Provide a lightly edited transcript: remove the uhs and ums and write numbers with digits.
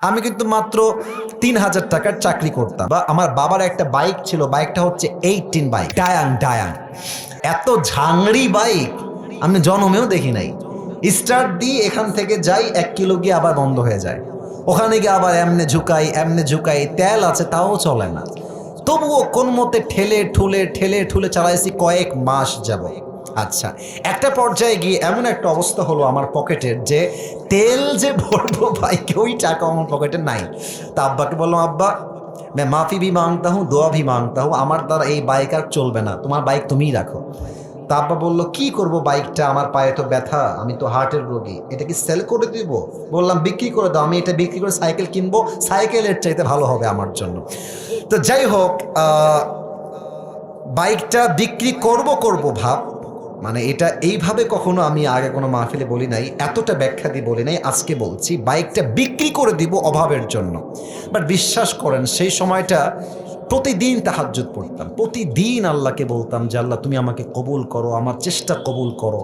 আমি কিন্তু মাত্র ৩,০০০ টাকার চাকরি করতাম, বা আমার বাবার একটা বাইক ছিল, বাইকটা হচ্ছে 18 বাইক, ডায়াং ডায়াং। এত ঝাংড়ি বাইক আমি জন্মেও দেখি নাই। স্টার্ট দিয়ে এখান থেকে যাই 1 কিলো গিয়ে আবার বন্ধ হয়ে যায়, ওখানে গিয়ে আবার এমনে ঝুকাই, তেল আছে তাও চলে না। তবুও কোন মতে ঠেলে ঠুলে চালাইছি কয়েক মাস যাব। আচ্ছা, একটা পর্যায়ে গিয়ে এমন একটা অবস্থা হলো আমার পকেটের, যে তেল যে ভরবো বাইকে ওই টাকা আমার পকেটে নাই। তা আব্বাকে বললাম, আব্বা मैं माफ़ी भी मांगता हूँ, দোয়া भी मांगता हूँ, আমার দ্বারা এই বাইক আর চলবে না, তোমার বাইক তুমিই রাখো। তা আব্বা বললো, কি করব বাইকটা, আমার পায়ে তো ব্যথা, আমি তো হার্টের রোগী, এটা কি সেল করে দিব? বললাম, বিক্রি করে দাও, আমি এটা বিক্রি করে সাইকেল কিনবো, সাইকেলের চাইতে ভালো হবে আমার জন্য। তো যাই হোক, বাইকটা বিক্রি করব ভাব, মানে এটা এইভাবে কখনো আমি আগে কোনো মাহফিলে বলি নাই, এতটা ব্যাখ্যা দিয়ে বলি নাই, আজকে বলছি বাইকটা বিক্রি করে দিব অভাবের জন্য। বাট বিশ্বাস করেন সেই সময়টা প্রতিদিন তাহাজ্জুদ পড়তাম, প্রতিদিন আল্লাহকে বলতাম যে আল্লাহ তুমি আমাকে কবুল করো, আমার চেষ্টা কবুল করো।